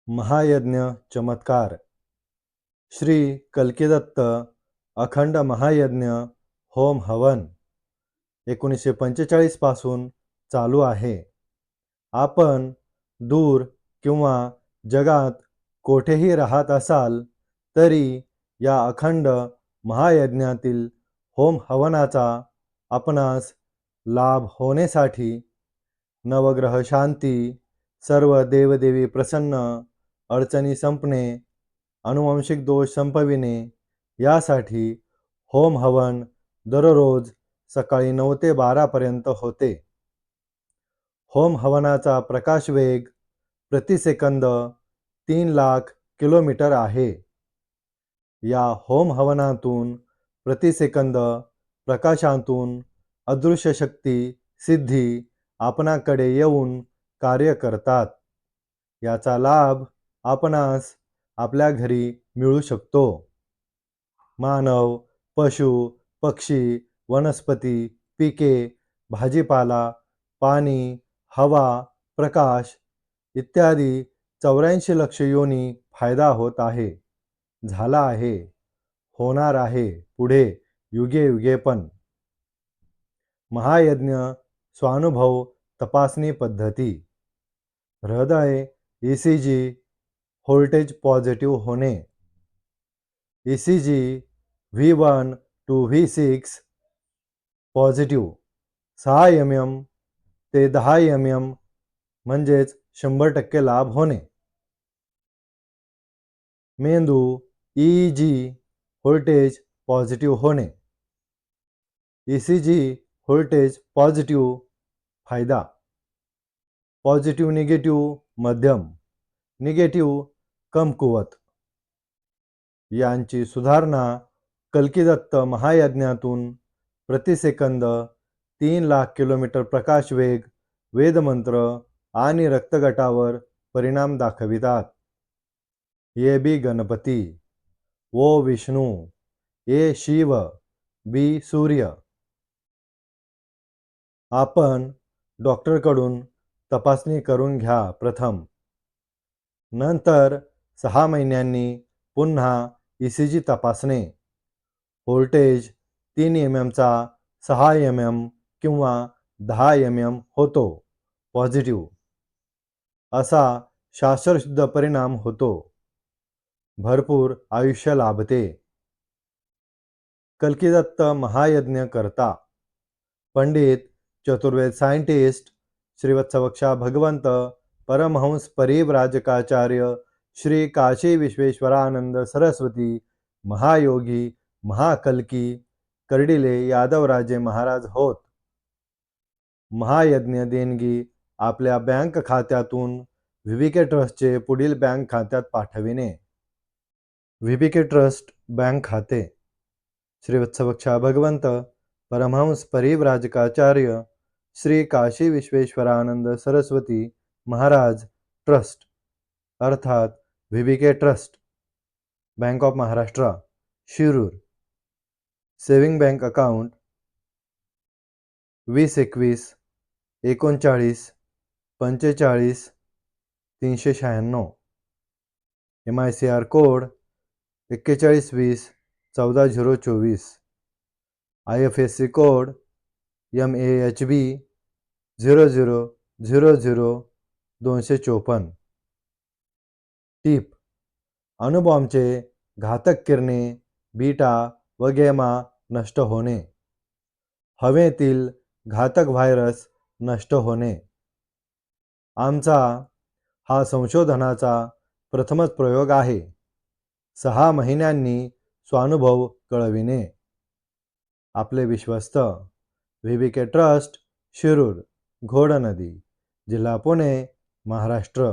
महायज्ञ चमत्कार. श्री कल्किदत्त अखंड महायज्ञ होम हवन 1945 पासून चालू आहे. आपण दूर किंवा जगात कोठेही राहत असाल तरी या अखंड महायज्ञातील होम हवनाचा आपणास लाभ होण्यासाठी नवग्रह शांती, सर्व देवदेवी प्रसन्न, अडचणी संपणे, अनुवांशिक दोष संपविणे यासाठी होम हवन दररोज सकाळी 9 ते 12 पर्यंत होते. होम हवनाचा प्रकाश वेग प्रति सेकंद 3 लाख किलोमीटर आहे. या होम हवनातून प्रति सेकंद प्रकाशातून अदृश्य शक्ती सिद्धी आपणाकडे येऊन कार्य करतात. याचा लाभ आपणास आपल्या घरी मिळू शकतो. मानव, पशु, पक्षी, वनस्पती, पिके, भाजीपाला, पाणी, हवा, प्रकाश इत्यादी 84 लक्ष योनी फायदा होत आहे, झाला आहे, होणार आहे पुढे युगे युगे पण. महायज्ञ स्वानुभव तपासणी पद्धती. हृदय ECG व्होल्टेज पॉझिटिव्ह होणे. ECG V1 to V6 positive 6 mm ते 10 mm म्हणजेच 100% लाभ होणे. मेंदू EEG व्होल्टेज पॉझिटिव्ह होणे. ECG व्होल्टेज पॉझिटिव्ह फायदा. पॉझिटिव्ह निगेटिव्ह मध्यम, निगेटिव्ह कमकुवत. यांची सुधारणा कल्किदत्त महायज्ञातून प्रति सेकंद 3 लाख किलोमीटर प्रकाश वेग, वेदमंत्र आणि रक्तगटावर परिणाम दाखवितात. ये बी गणपती, ओ विष्णू, ए शिव, बी सूर्य. आपण डॉक्टरकडून तपासणी करून घ्या प्रथम. नंतर 6 महिन्यांनी पुन्हा ECG तपासणे. व्होल्टेज 3 mm चा 6 mm किंवा 10 mm होतो पॉझिटिव्ह. असा शास्त्रशुद्ध परिणाम होतो. भरपूर आयुष्य लाभते. कल्किदत्त महायज्ञ करता पंडित चतुर्वेद सायंटिस्ट श्रीवत्सवक्षा भगवंत परमहंस परिव्राजकाचार्य श्री काशी विश्वेश्वरानंद सरस्वती महायोगी महाकल्की कर्डिले यादवराजे महाराज होत. महायज्ञ देणगी आपल्या बँक खात्यातून VBK ट्रस्टचे पुढील बँक खात्यात पाठविणे. VBK ट्रस्ट बँक खाते श्रीवत्सवक्षा भगवंत परमहंस परिव्राजकाचार्य श्री काशी विश्वेश्वरानंद सरस्वती महाराज ट्रस्ट अर्थात VBK trust, bank of Maharashtra, Shirur. Saving bank account 2021 39 45 396. MICR code 4120 14024. IFSC code MAHB 0000 टीप. अणुबॉम्बचे घातक किरणे बीटा व गॅमा नष्ट होणे. हवेतील घातक व्हायरस नष्ट होणे. आमचा हा संशोधनाचा प्रथमच प्रयोग आहे. 6 महिन्यांनी स्वानुभव कळविणे. आपले विश्वस्त VBK ट्रस्ट, शिरूर, घोडनदी, जिल्हा पुणे, महाराष्ट्र.